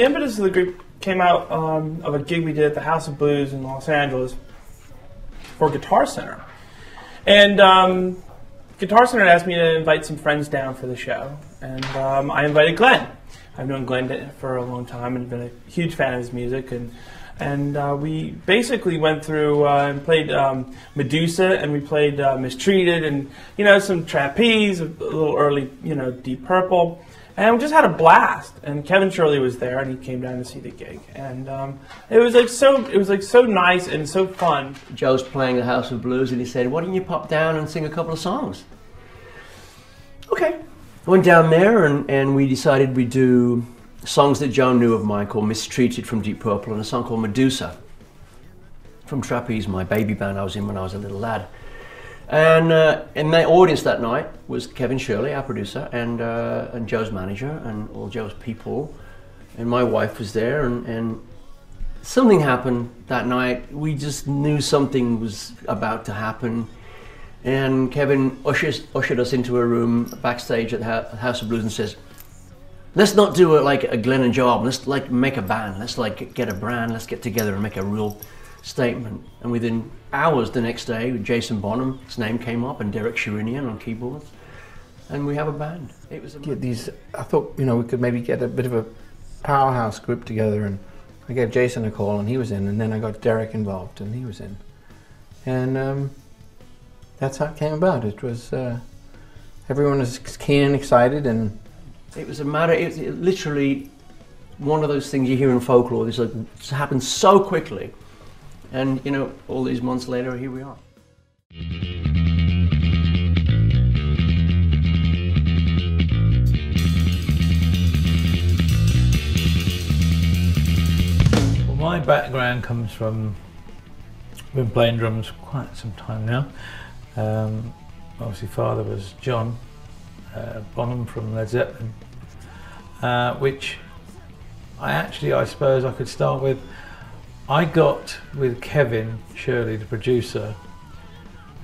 the impetus of the group came out of a gig we did at the House of Blues in Los Angeles for Guitar Center. And Guitar Center asked me to invite some friends down for the show. And I invited Glenn. I've known Glenn for a long time and been a huge fan of his music. And we basically went through and played Medusa, and we played Mistreated, and some Trapeze, a little early Deep Purple, and we just had a blast. And Kevin Shirley was there, and he came down to see the gig, and it was so nice and so fun. Joe's playing the House of Blues, and he said, "Why don't you pop down and sing a couple of songs?" Okay, I went down there, and we decided we'd do songs that Joe knew of mine, called Mistreated from Deep Purple, and a song called Medusa from Trapeze, my baby band I was in when I was a little lad. And in the audience that night was Kevin Shirley, our producer, and Joe's manager, and all Joe's people, and my wife was there, and something happened that night. We just knew something was about to happen, and Kevin ushered us into a room backstage at the House of Blues and says, "Let's not do it like a Glenn and Joe album. Let's make a band. Let's get a brand. Let's get together and make a real statement." And within hours the next day, Jason Bonham, his name came up, and Derek Sherinian on keyboards, and we have a band. It was I thought we could maybe get a bit of a powerhouse group together, and I gave Jason a call, and he was in, and then I got Derek involved, and he was in, and that's how it came about. It was everyone was keen and excited, and it was a matter. It literally one of those things you hear in folklore. It's happened so quickly, and all these months later, here we are. Well, my background comes from, I've been playing drums quite some time now. Obviously, father was John Bonham from Led Zeppelin, which I suppose I could start with. I got with Kevin Shirley, the producer.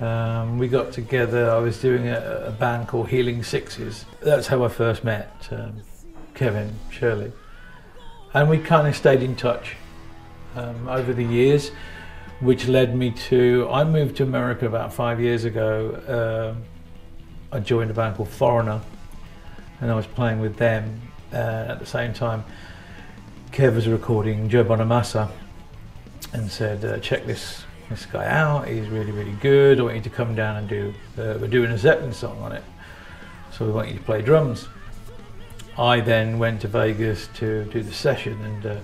We got together. I was doing a band called Healing Sixes. That's how I first met Kevin Shirley, and we kind of stayed in touch over the years, which led me to, I moved to America about 5 years ago. I joined a band called Foreigner, and I was playing with them. At the same time, Kev was recording Joe Bonamassa, and said, "Check this guy out. He's really, really good. I want you to come down and do. We're doing a Zeppelin song on it, so we want you to play drums." I then went to Vegas to do the session, and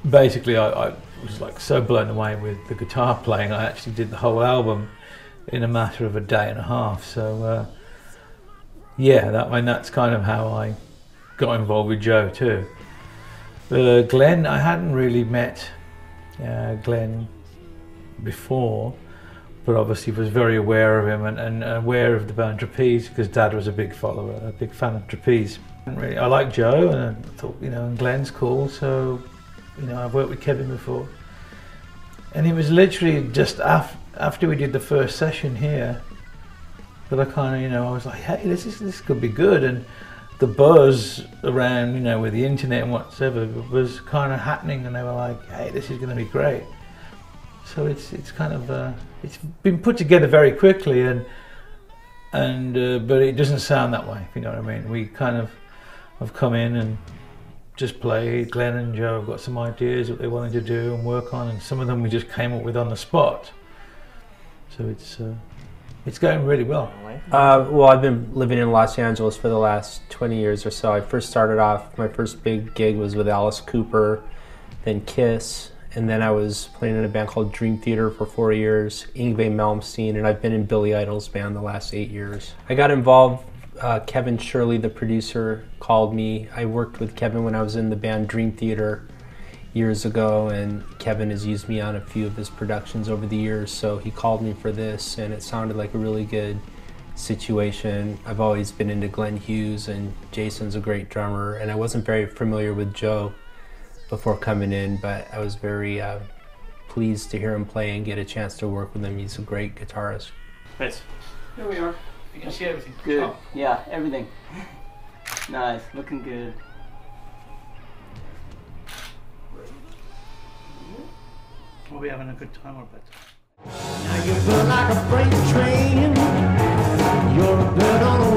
basically I was so blown away with the guitar playing. I actually did the whole album in a matter of a day and a half. So yeah, that's kind of how I got involved with Joe too. Glenn, I hadn't really met Glenn before, but obviously was very aware of him and aware of the band Trapeze, because Dad was a big follower, a big fan of Trapeze. I like Joe, and I thought, and Glenn's cool, so I've worked with Kevin before. And it was literally just after we did the first session here that I kind of, I was like, hey, this could be good. And the buzz around, with the internet and whatever was kind of happening, and they were like, hey, this is going to be great. So it's kind of, it's been put together very quickly, but it doesn't sound that way, if you know what I mean. We kind of have come in and just played. Glenn and Joe have got some ideas what they wanted to do and work on, and some of them we just came up with on the spot. So it's going really well. Well, I've been living in Los Angeles for the last 20 years or so. I first started off, my first big gig was with Alice Cooper, then Kiss, and then I was playing in a band called Dream Theater for 4 years, Yngwie Malmsteen, and I've been in Billy Idol's band the last 8 years. I got involved, Kevin Shirley, the producer, called me. I worked with Kevin when I was in the band Dream Theater years ago, and Kevin has used me on a few of his productions over the years, so he called me for this, and it sounded like a really good situation. I've always been into Glenn Hughes, and Jason's a great drummer, and I wasn't very familiar with Joe before coming in, but I was very pleased to hear him play and get a chance to work with him. He's a great guitarist. Nice. Here we are. You can see everything. Good. Oh. Yeah, everything. Nice. Looking good. We'll be having a good time or a bad time. Now you burn like a freight train. You're a bird on a